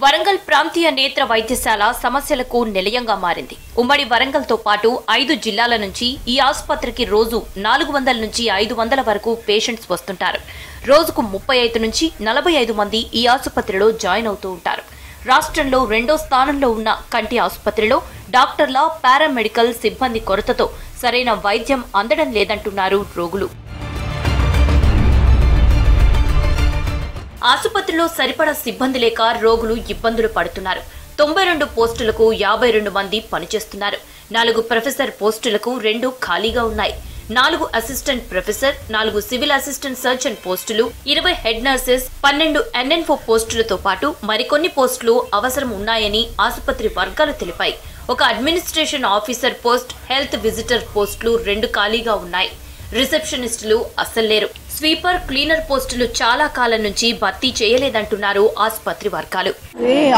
వరంగల్ ప్రాంతీయ నేత్ర వైద్యశాల సమస్యలకు నిలయంగా మారింది. ఉమ్మడి వరంగల్తో పాటు 5 జిల్లాల నుంచి ఈ ఆసుపత్రికి రోజు 400 నుంచి 500 వరకు పేషెంట్స్ వస్తుంటారు. రోజుకు 35 నుంచి 45 మంది ఈ ఆసుపత్రిలో జాయిన్ అవుతూ ఉంటారు. రాష్ట్రంలో 2వ స్థానంలో ఉన్న కంటి ఆసుపత్రిలో డాక్టర్ల, పారామెడికల్ సిబ్బంది కొరతతో సరైన వైద్యం అందడం లేదంటున్నారు రోగులు. ఆసుపత్రిలో సరిపడా సిబ్బంది లేక రోగులు ఇబ్బందులు పడుతున్నారు. 92 పోస్టులకు 52 మంది పనిచేస్తున్నారు. 4 ప్రొఫెసర్ పోస్టులకు 2 ఖాళీగా ఉన్నాయి. 4 assistant professor, 4 civil assistant surgeon పోస్టులు, 20 హెడ్ నర్సెస్, 12 ఎన్ఎన్ఓ పోస్టులతో పాటు మరికొన్ని పోస్టులు అవసరం ఉన్నాయని ఆసుపత్రి వర్గాలు తెలిపాయి. ఒక administration officer post, health visitor పోస్టులు 2 ఖాళీగా ఉన్నాయి. రిసెప్షనిస్టులు అస్సలు లేరు. స్వీపర్, క్లీనర్ పోస్టులు చాలా కాలం నుంచి భర్తీ చేయలేదంటున్నారు ఆసుపత్రి వర్గాలు.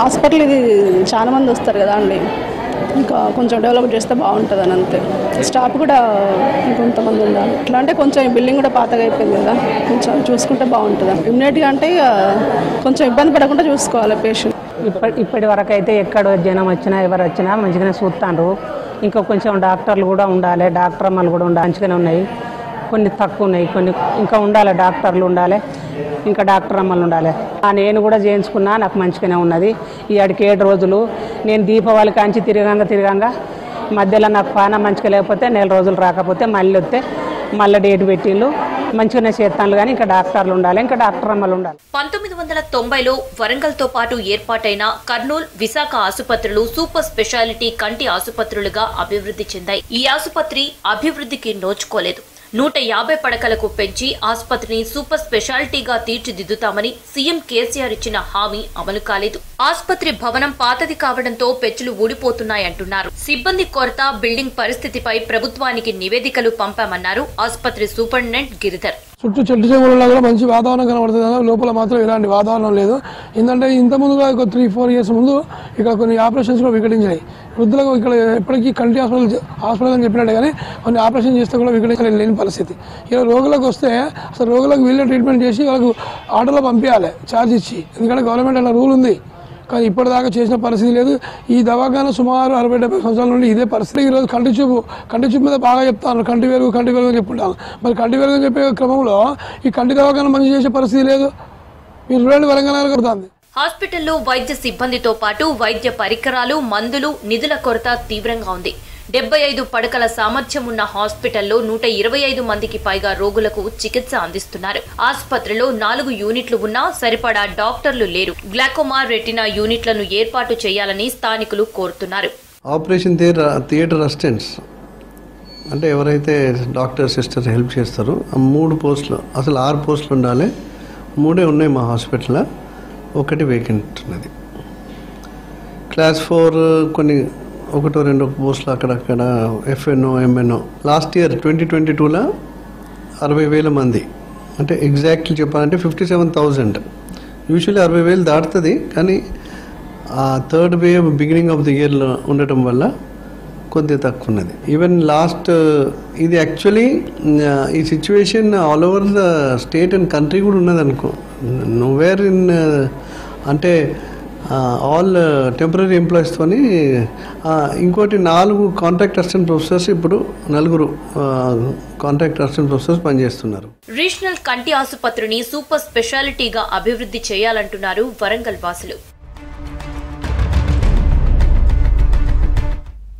హాస్పిటల్ ఇది చాలా మంది వస్తారు కదా అండి, ఇంకా కొంచెం డెవలప్ చేస్తే బాగుంటుంది అని అంతే. స్టాఫ్ కూడా ఇంకొంతమంది ఉండాలి. ఇట్లా అంటే కొంచెం బిల్డింగ్ కూడా పాతగా అయిపోయింది కదా, కొంచెం చూసుకుంటే బాగుంటుంది. ఇమ్మీడియట్గా అంటే కొంచెం ఇబ్బంది పడకుండా చూసుకోవాలి పేషెంట్. ఇప్పటి వరకు అయితే ఎక్కడ జనం వచ్చినా ఎవరు వచ్చినా మంచిగానే చూస్తాను. ఇంకా కొంచెం డాక్టర్లు కూడా ఉండాలి, డాక్టర్ అమ్మలు కూడా ఉండాలి. మంచిగానే ఉన్నాయి, కొన్ని తక్కువ ఉన్నాయి, కొన్ని ఇంకా ఉండాలి. డాక్టర్లు ఉండాలి, ఇంకా డాక్టర్ అమ్మలు ఉండాలి. నేను కూడా చేయించుకున్నా, నాకు మంచిగానే ఉన్నది. ఈ అడికి 7 రోజులు నేను దీపావళి కాంచి తిరగంగా మధ్యలో నాకు పాన మంచిగా లేకపోతే 4 రోజులు రాకపోతే మళ్ళీ వస్తే మళ్ళీ డేట్ పెట్టిళ్ళు. మంచిగానే చేస్తాను కానీ ఇంకా డాక్టర్లు ఉండాలి, ఇంకా డాక్టర్ అమ్మలు ఉండాలి. 1990లో వరంగల్తో పాటు ఏర్పాటైన కర్నూలు, విశాఖ ఆసుపత్రులు సూపర్ స్పెషాలిటీ కంటి ఆసుపత్రులుగా అభివృద్ధి చెందాయి. ఈ ఆసుపత్రి అభివృద్ధికి నోచుకోలేదు. 150 పడకలకు పెంచి ఆసుపత్రిని సూపర్ స్పెషాలిటీగా తీర్చిదిద్దుతామని సీఎం కేసీఆర్ ఇచ్చిన హామీ అమలు కాలేదు. ఆసుపత్రి భవనం పాతది కావడంతో పెచ్చులు ఊడిపోతున్నాయంటున్నారు. సిబ్బంది కొరత, బిల్డింగ్ పరిస్థితిపై ప్రభుత్వానికి నివేదికలు పంపామన్నారు ఆసుపత్రి సూపరింటెండెంట్ గిరిధర్. చుట్టూ చెట్టు చేమలలో కూడా మంచి వాతావరణం కనబడుతుంది. లోపల మాత్రం ఇలాంటి వాతావరణం లేదు. ఏంటంటే ఇంతకుముందు కూడా 3-4 ఇయర్స్ ముందు ఇక్కడ కొన్ని ఆపరేషన్స్ కూడా వికటించాయి. వృద్ధులకు ఇక్కడ ఎప్పటికీ కంటి హాస్పిటల్ అని చెప్పినట్టే కానీ కొన్ని ఆపరేషన్ చేస్తే కూడా వికటించలేని పరిస్థితి. ఇలా రోగులకు వస్తే అసలు రోగులకు వీళ్ళే ట్రీట్మెంట్ చేసి వాళ్ళకు ఆటోలో పంపించాలి ఛార్జ్ ఇచ్చి, ఎందుకంటే గవర్నమెంట్ అలా రూల్ ఉంది. కానీ ఇప్పటిదాకా చేసిన పరిస్థితి లేదు. ఈ దవాఖాన సుమారు 60-70 సంవత్సరాల నుండి ఇదే పరిస్థితి. ఈరోజు కంటి చూపు మీద బాగా చెప్తాను, కంటి వెలుగు అని చెప్పుకుంటాను. మరి కంటి వెలుగు అని చెప్పే క్రమంలో ఈ కంటి దవాఖాన మంచి చేసే పరిస్థితి లేదు. మీరు చూడండి వరంగల్ కొడుతుంది. హాస్పిటల్లో వైద్య సిబ్బందితో పాటు వైద్య పరికరాలు, మందులు, నిధుల కొరత తీవ్రంగా ఉంది. 75 పడకల సామర్థ్యం ఉన్న హాస్పిటల్లో 125 మందికి పైగా రోగులకు చికిత్స అందిస్తున్నారు. ఆసుపత్రిలో 4 యూనిట్లు ఉన్నా సరిపడా డాక్టర్లు లేరు. గ్లాకోమా, రెటినా యూనిట్లను ఏర్పాటు చేయాలని స్థానికులు కోరుతున్నారు. ఆపరేషన్ థియేటర్ అసిస్టెంట్స్ అంటే ఎవరైతే డాక్టర్, సిస్టర్ హెల్ప్ చేస్తారో ఆ 3 పోస్టులు, అసలు 6 పోస్టులు ఉండాలి. 3 ఉన్నాయి మా హాస్పిటల్లో, 1 వేకెంట్ ఉన్నది. క్లాస్ 4 కొన్ని 1-2 పోస్టులు అక్కడక్కడ ఎఫ్ఎన్ఓ, ఎంఎన్ఓ. లాస్ట్ ఇయర్ 2022లో 60,000 మంది, అంటే ఎగ్జాక్ట్లీ చెప్పాలంటే 57,000. యూజువల్లీ 60,000 దాటుతుంది, కానీ ఆ 3rd wave beginning of the ఇయర్లో ఉండటం వల్ల కొద్దిగా తక్కువ ఉన్నది. ఈవెన్ లాస్ట్ ఇది యాక్చువల్లీ ఈ situation all over the state and country కూడా ఉన్నది అనుకో. నోవేర్ ఇన్ అంటే ఆల్ టెంపరీ ఎంప్లాయీస్తోని ఇంకోటి 4 కాంట్రాక్ట్ అసిస్టెంట్ ప్రొఫెసర్స్, ఇప్పుడు 4 కాంట్రాక్ట్ అసిస్టెంట్ ప్రొఫెసర్స్ పనిచేస్తున్నారు. రీజనల్ కంటి ఆసుపత్రిని సూపర్ స్పెషాలిటీగా అభివృద్ధి చేయాలంటున్నారు వరంగల్ వాసులు.